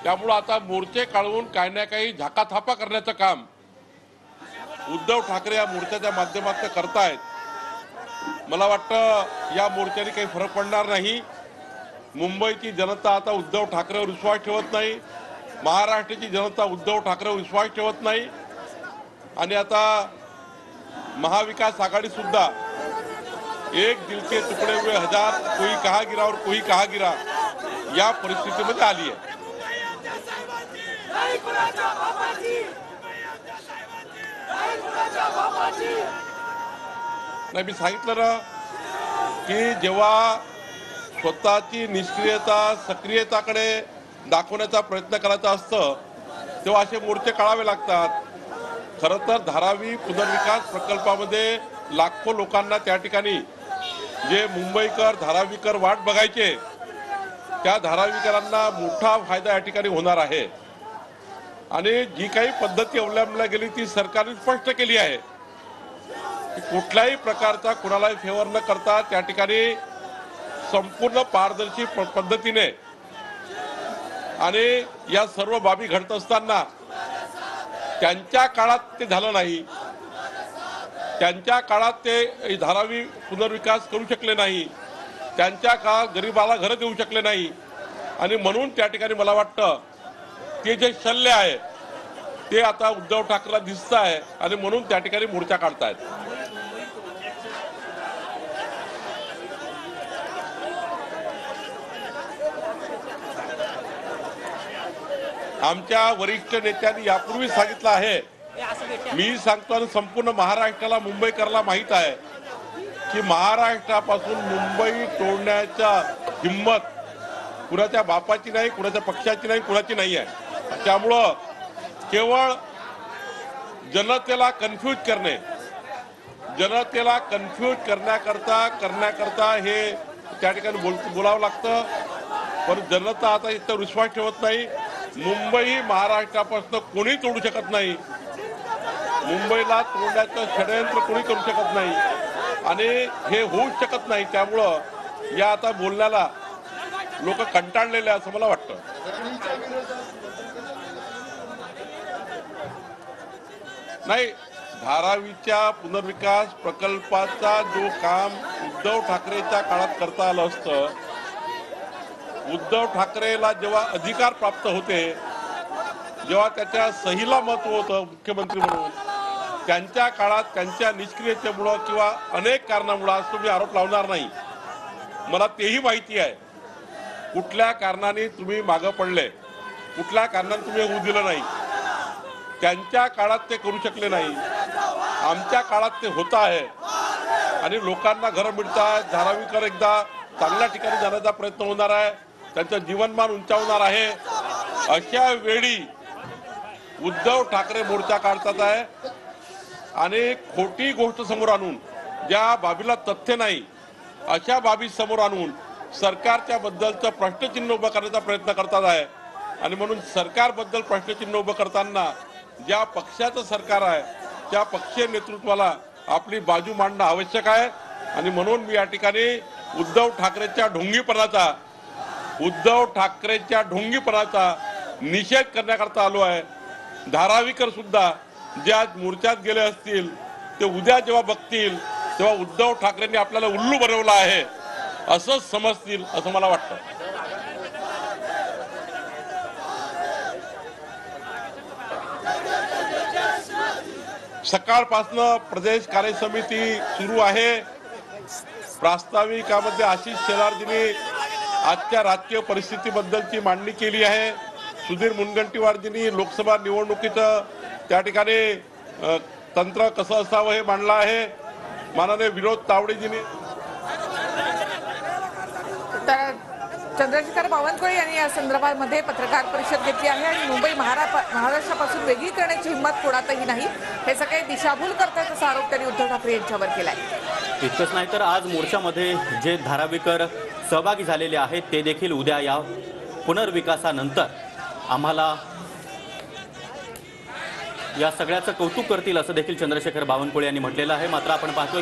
त्यामुळे आता मोर्चे काढून काही ना काही झाकाथापा करण्याचं काम उद्धव ठाकरे या मोर्चाच्या माध्यमातून करतायत। मला वाटतं या मोर्चाने काही फरक पडणार नाही। मुंबईची जनता आता उद्धव ठाकरेवर विश्वास ठेवत नाही, महाराष्ट्राची जनता उद्धव ठाकरेवर विश्वास ठेवत नाही आणि आता महाविकास आघाडी सुद्धा एक दिल के टुकड़े हुए हजार, कोई कहा गिरा और कोई कहा गिरा या परिस्थितीमध्ये आली आहे। नाही, मी सांगितलं ना की जेव्हा स्वतःची निष्क्रियता सक्रियताकडे दाखवण्याचा प्रयत्न करायचा असतं तेव्हा असे मोर्चे काढावे लागतात। खरं तर धारावी पुनर्विकास प्रकल्पामध्ये लाखो लोकांना त्या ठिकाणी जे मुंबईकर धारावीकर वाट बघायचे त्या धारावीकरांना मोठा फायदा या ठिकाणी होणार आहे आणि जी काही पद्धती अवलंबल्या गेली ती सरकारने स्पष्ट केली आहे की कुठल्याही प्रकारचा कुणालाही फेवर न करता त्या ठिकाणी संपूर्ण पारदर्शी पद्धतीने आणि या सर्व बाबी घडत असताना त्यांच्या काळात ते झालं नाही, त्यांच्या काळात ते धारावी पुनर्विकास करू शकले नाही, त्यांच्या काळात गरीबाला घर देऊ शकले नाही आणि म्हणून त्या ठिकाणी मला वाटतं ते जे शल्य आहे ते आता उद्धव ठाकरेला दिसत आहे आणि म्हणून त्या ठिकाणी मोर्चा काढतायत। आमच्या वरिष्ठ नेत्यांनी यापूर्वी सांगितलं आहे, मी सांगतो आणि संपूर्ण महाराष्ट्राला मुंबईकरला माहित आहे की महाराष्ट्रापासून मुंबई तोडण्याचा हिम्मत कुणाच्या बापाची नाही, कुणाच्या पक्षाची नाही, कुणाची नाही आहे। त्यामुळं केवळ जनतेला कन्फ्यूज करणे, जनतेला कन्फ्यूज करण्याकरता हे त्या ठिकाणी बोलावं लागतं, पण जनता आता इथं विश्वास ठेवत नाही। मुंबई महाराष्ट्रापासून कोणी तोडू शकत नाही, मुंबईला तोडण्याचं षडयंत्र कोणी करू शकत नाही आणि हे होऊ शकत नाही। त्यामुळं या आता बोलण्याला लोक कंटाळलेले असं मला वाटतं। नाही, धारावीच्या पुनर्विकास प्रकल्पाचा जो काम उद्धव ठाकरेच्या काळात करता आलं असतं, उद्धव ठाकरेला जेव्हा अधिकार प्राप्त होते, जेव्हा त्याच्या सहीला महत्व होतं मुख्यमंत्री म्हणून, त्यांच्या काळात त्यांच्या निष्क्रियतेमुळे किंवा अनेक कारणामुळे, आज तुम्ही आरोप लावणार नाही, मला तेही माहिती आहे कुठल्या कारणाने तुम्ही मागं पडले, कुठल्या कारणाने तुम्ही होऊ दिलं नाही। त्यांच्या काळात ते करू शकले नाही, आमच्या काळात ते होत आहे आणि लोकांना घरं मिळतात, धारावीकर एकदा चांगल्या ठिकाणी जाण्याचा प्रयत्न होणार आहे, त्यांचं जीवनमान उंचावणार आहे। अशा वेळी उद्धव ठाकरे मोर्चा काढतात आहे आणि खोटी गोष्ट समोर आणून, ज्या बाबीला तथ्य नाही अशा बाबी समोर आणून सरकारच्या बद्दलचं प्रश्नचिन्ह उभं करण्याचा प्रयत्न करतात आहे आणि म्हणून सरकारबद्दल प्रश्नचिन्ह उभं करताना ज्या पक्षाचं सरकार आहे त्या पक्षीय नेतृत्वाला आपली बाजू मांडणं आवश्यक आहे आणि म्हणून मी या ठिकाणी उद्धव ठाकरेच्या ढोंगीपणाचा निषेध करण्याकरता आलो आहे। धारावीकर सुद्धा जे आज मोर्चात गेले असतील ते उद्या जेव्हा बघतील तेव्हा उद्धव ठाकरेंनी आपल्याला उल्लू बनवलं आहे असंच समजतील असं मला वाटतं। सकाळपासून प्रदेश कार्य समिती सुरू आहे। प्रास्ताविकामध्ये आशिष शेलारजींनी आजच्या राजकीय परिस्थितीबद्दलची मांडणी केली आहे। सुधीर मुनगंटीवारजींनी लोकसभा निवडणुकीचं त्या ठिकाणी तंत्र कसं असावं हे मांडलं आहे। माननीय विनोद तावडेजींनी, तर चंद्रशेखर बावनकुळे यांनी या संदर्भामध्ये पत्रकार परिषद घेतली आहे आणि मुंबई महाराष्ट्रापासून वेगळी करण्याची हिंमत कोणातही नाही, हे सगळे दिशाभूल करतात असा आरोप त्यांनी उद्धव ठाकरे यांच्यावर केलाय। इतकंच नाही तर आज मोर्चामध्ये जे धारावीकर सहभागी झालेले आहेत ते देखील उद्या या पुनर्विकासानंतर आम्हाला या सगळ्याचं कौतुक करतील असं देखील चंद्रशेखर बावनकुळे यांनी म्हटलेलं आहे। मात्र आपण पाहतोय